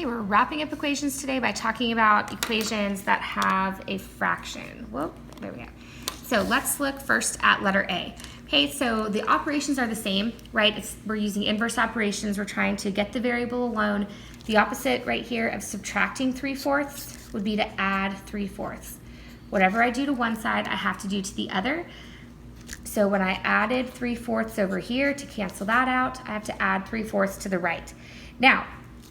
Okay, we're wrapping up equations today by talking about equations that have a fraction. Whoop, there we go. So let's look first at letter A. Okay, so the operations are the same, right? We're using inverse operations. We're trying to get the variable alone. The opposite right here of subtracting 3/4 would be to add 3/4. Whatever I do to one side, I have to do to the other. So when I added 3/4 over here to cancel that out, I have to add 3/4 to the right. Now,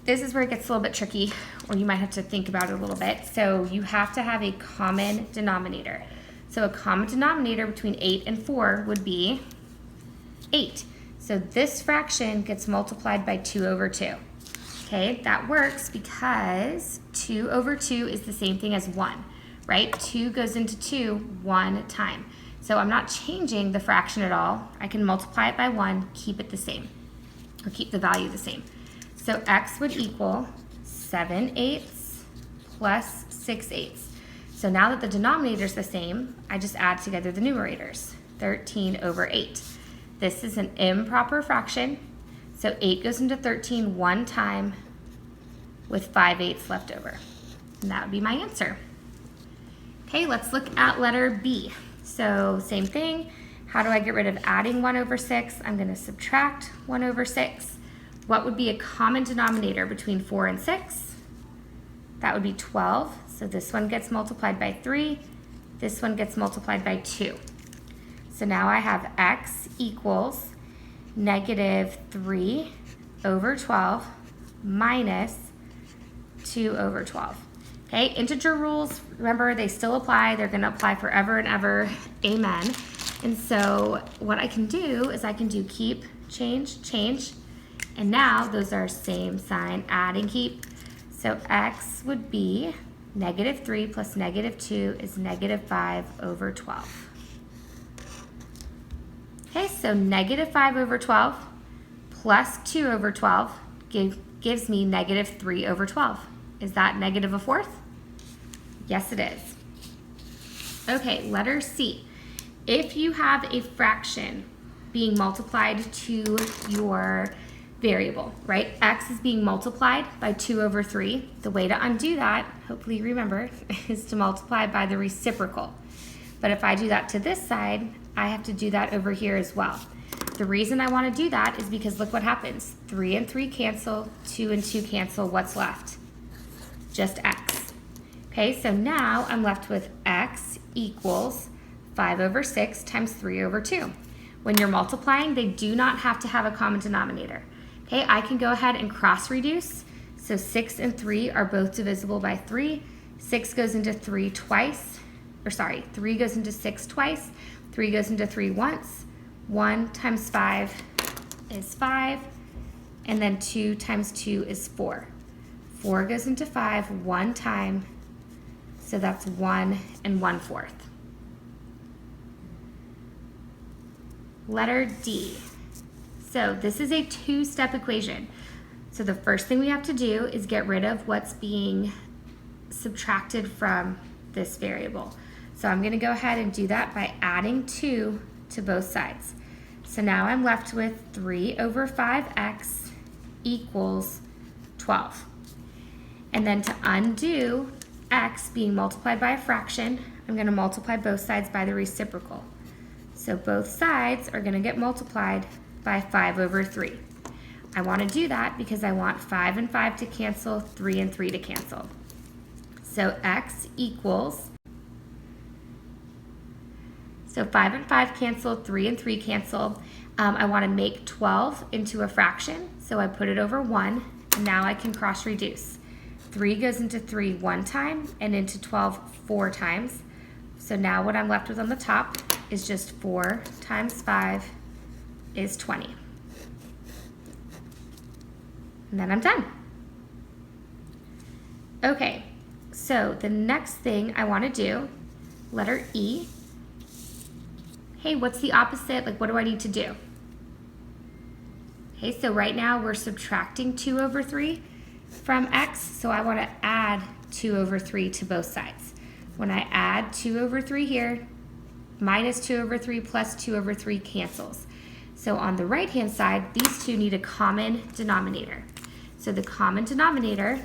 this is where it gets a little bit tricky, or you might have to think about it a little bit. So you have to have a common denominator. So a common denominator between 8 and 4 would be 8. So this fraction gets multiplied by 2 over 2. Okay, that works because 2 over 2 is the same thing as 1, right? 2 goes into 2 one time. So I'm not changing the fraction at all. I can multiply it by 1, keep it the same, or keep the value the same. So x would equal 7/8 plus 6/8. So now that the denominator is the same, I just add together the numerators, 13 over 8. This is an improper fraction, so 8 goes into 13 one time with 5/8 left over. And that would be my answer. Okay, let's look at letter B. So same thing, how do I get rid of adding 1 over 6? I'm gonna subtract 1 over 6. What would be a common denominator between 4 and 6? That would be 12. So this one gets multiplied by 3. This one gets multiplied by 2. So now I have x equals -3 over 12 minus 2 over 12. Okay, integer rules, remember, they still apply. They're going to apply forever and ever. Amen. And so what I can do is I can do keep, change, change. And now those are same sign, add and keep. So x would be -3 plus -2 is -5 over 12. Okay, so -5 over 12 plus 2 over 12 gives me -3 over 12. Is that -1/4? Yes, it is. Okay, letter C. If you have a fraction being multiplied to your variable, right? X is being multiplied by 2 over 3. The way to undo that, hopefully you remember, is to multiply by the reciprocal. But if I do that to this side, I have to do that over here as well. The reason I want to do that is because look what happens. 3 and 3 cancel, 2 and 2 cancel. What's left? Just x. Okay, so now I'm left with x equals 5 over 6 times 3 over 2. When you're multiplying, they do not have to have a common denominator. Okay, I can go ahead and cross reduce. So 6 and 3 are both divisible by 3. 6 goes into 3 twice, or sorry, 3 goes into 6 twice. 3 goes into 3 once. 1 times 5 is 5. And then 2 times 2 is 4. 4 goes into 5 one time. So that's 1 1/4. Letter D. So this is a two-step equation. So the first thing we have to do is get rid of what's being subtracted from this variable. So I'm going to go ahead and do that by adding 2 to both sides. So now I'm left with 3 over 5x equals 12. And then to undo x being multiplied by a fraction, I'm going to multiply both sides by the reciprocal. So both sides are going to get multiplied by 5 over 3. I want to do that because I want 5 and 5 to cancel, 3 and 3 to cancel. So x equals, so 5 and 5 cancel, 3 and 3 cancel. I want to make 12 into a fraction, so I put it over 1, and now I can cross reduce. 3 goes into 3 one time, and into 12 4 times. So now what I'm left with on the top is just 4 times 5 is 20. And then I'm done. Okay, so the next thing I want to do, letter E. Hey, what's the opposite? Like, what do I need to do? Okay, so right now we're subtracting 2 over 3 from x, so I want to add 2 over 3 to both sides. When I add 2 over 3 here, minus 2 over 3 plus 2 over 3 cancels. So on the right-hand side, these two need a common denominator. So the common denominator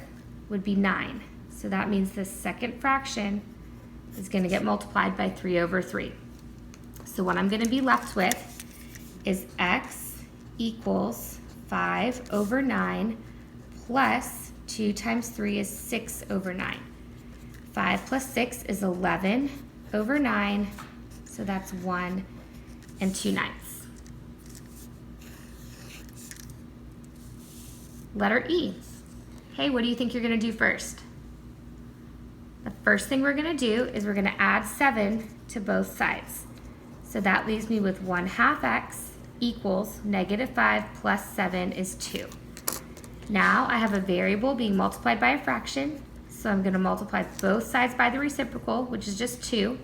would be 9. So that means the second fraction is going to get multiplied by 3 over 3. So what I'm going to be left with is x equals 5 over 9 plus 2 times 3 is 6 over 9. 5 plus 6 is 11 over 9, so that's 1 2/9. Letter E. Hey, what do you think you're going to do first? The first thing we're going to do is we're going to add 7 to both sides. So that leaves me with 1/2 x equals -5 plus 7 is 2. Now I have a variable being multiplied by a fraction, so I'm going to multiply both sides by the reciprocal, which is just 2,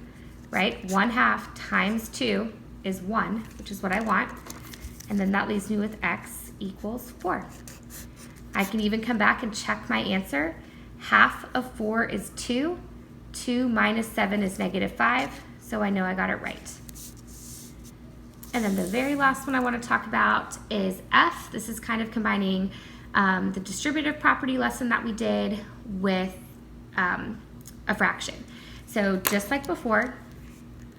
right? 1/2 times 2 is 1, which is what I want. And then that leaves me with x equals 4. I can even come back and check my answer. Half of 4 is 2. 2 minus 7 is -5, so I know I got it right. And then the very last one I want to talk about is F. This is kind of combining the distributive property lesson that we did with a fraction. So just like before,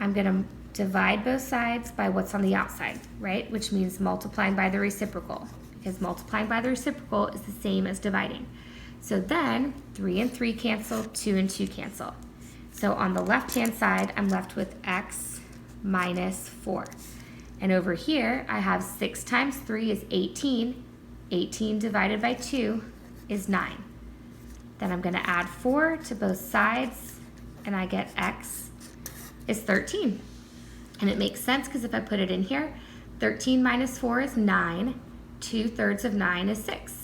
I'm going to divide both sides by what's on the outside, right? Which means multiplying by the reciprocal, because multiplying by the reciprocal is the same as dividing. So then 3 and 3 cancel, 2 and 2 cancel. So on the left-hand side, I'm left with x minus 4. And over here, I have 6 times 3 is 18. 18 divided by 2 is 9. Then I'm going to add 4 to both sides, and I get x is 13. And it makes sense because if I put it in here, 13 minus 4 is 9. 2/3 of 9 is 6.